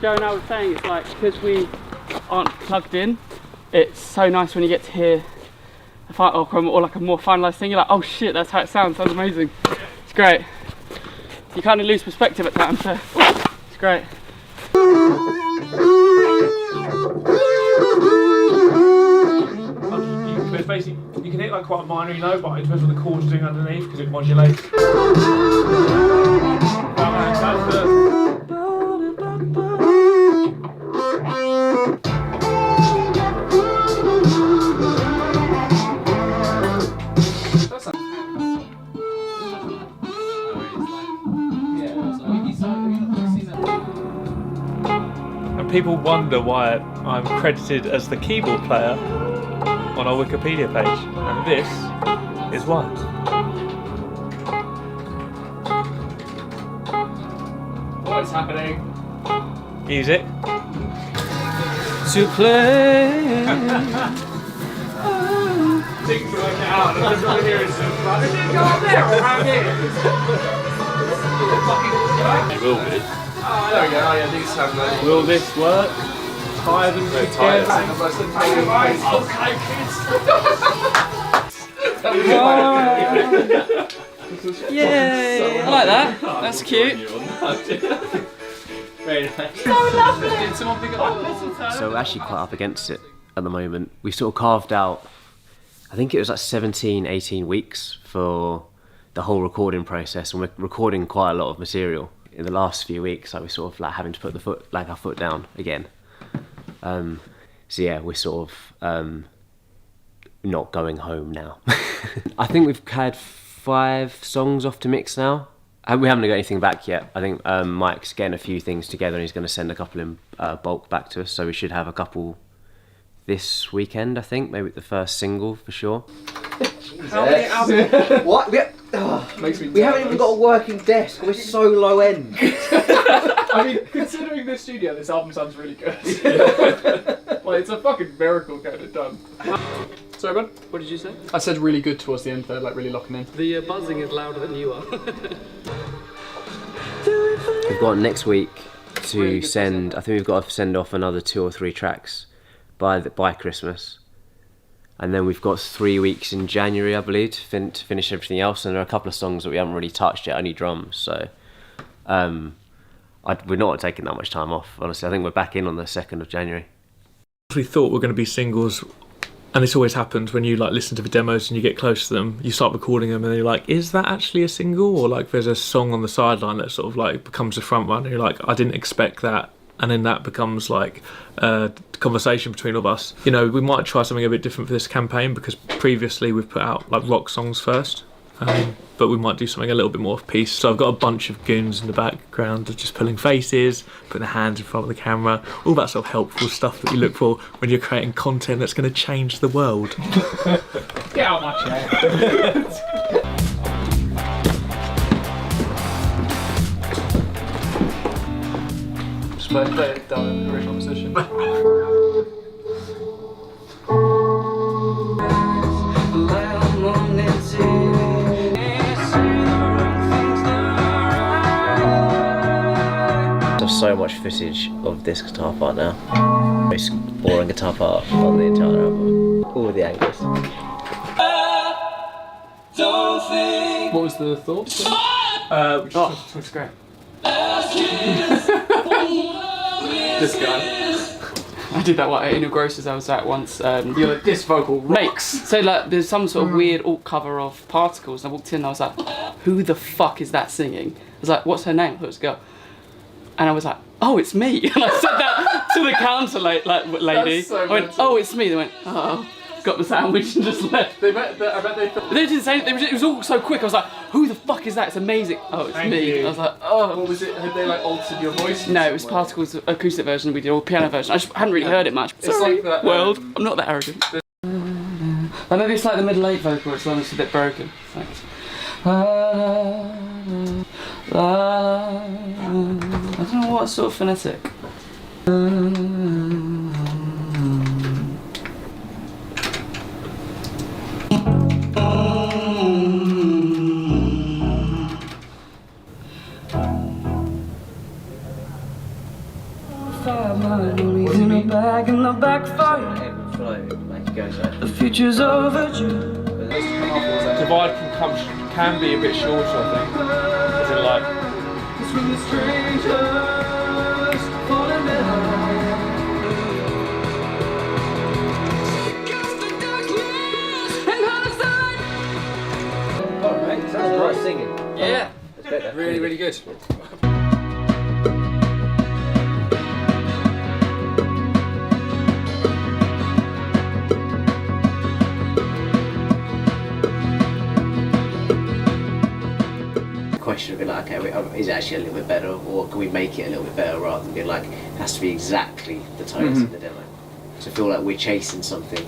Joe and I were saying, it's like, because we aren't plugged in, it's so nice when you get to hear or like a more finalised thing. You're like, oh shit, that's how it sounds amazing. It's great. You kind of lose perspective at times, so it's great. It's basically, you can hit like quite a minor note, but it depends what the chord's doing underneath because it modulates. That's the... And people wonder why I'm credited as the keyboard player on our Wikipedia page, and this is why. What's happening? Music. To play. Things work out, and there's one here is like, it didn't go up there or around here. It will be. Oh, there we go. Oh, yeah, these sound good. Will this work? Tie them together. Yay! I like that. That's cute. Very nice. So lovely. So we're actually quite up against it at the moment. We sort of carved out, I think it was like 17, 18 weeks for the whole recording process, and we're recording quite a lot of material. In the last few weeks, like we're sort of like having to put our foot down again. So yeah, we're sort of not going home now. I think we've had 5 songs off to mix now. We haven't got anything back yet. I think Mike's getting a few things together and he's going to send a couple in bulk back to us, so we should have a couple this weekend, I think. Maybe the first single for sure. How many albums? What? We haven't even got a working desk. We're so low end. I mean, considering this studio, this album sounds really good. Like, it's a fucking miracle getting it done. Sorry, bud? What did you say? I said really good towards the end there, like really locking in. The buzzing is louder than you are. We've got next week to send, I think we've got to send off another 2 or 3 tracks by Christmas. And then we've got 3 weeks in January, I believe, to finish everything else. And there are a couple of songs that we haven't really touched yet, only drums. So we're not taking that much time off, honestly. I think we're back in on the 2nd of January. We thought were going to be singles, and this always happens when you like listen to the demos and you get close to them, you start recording them and then you're like, is that actually a single? Or like there's a song on the sideline that sort of like becomes the front one and you're like, I didn't expect that. And then that becomes like a conversation between all of us. You know, we might try something a bit different for this campaign because previously we've put out like rock songs first, but we might do something a little bit more off-piece. So I've got a bunch of goons in the background just pulling faces, putting their hands in front of the camera, all that sort of helpful stuff that you look for when you're creating content that's going to change the world. Get out of my chair. Play it down in the original position. There's so much footage of this guitar part now. Most boring guitar part on the entire album. All the angles. What was the thought? That's great. This guy. I did that at Inner Grocers I was at once. You're like, this vocal makes. So like there's some sort of weird alt cover of Particles and I walked in and I was like, who the fuck is that singing? I was like, what's her name? I thought it was a girl. And I was like, oh, it's me. And I said that to the counter lady. So I went, oh, it's me. They went, oh. Got the sandwich and just left. I bet they thought... They didn't say anything. It was all so quick. I was like, who the fuck is that? It's amazing. Oh, it's Thank me. you. I was like, oh. What was it? Had they like altered your voice? No, it was Particles acoustic version. We did all piano version. I just hadn't really heard it much. It's Sorry, like that, world. I'm not that arrogant. But maybe it's like the middle 8 vocal. It's almost a bit broken. Thanks. I don't know what sort of phonetic. flag in the backfire. It would flow, like it goes like. The future's overdue. Divide can be a bit shorter, I think. Is it like? Between the strangers falling behind. Alright, sounds great singing. Yeah, That's better. really good. Question would be like, okay, is it actually a little bit better, or can we make it a little bit better rather than being like, it has to be exactly the tones in the demo. So I feel like we're chasing something.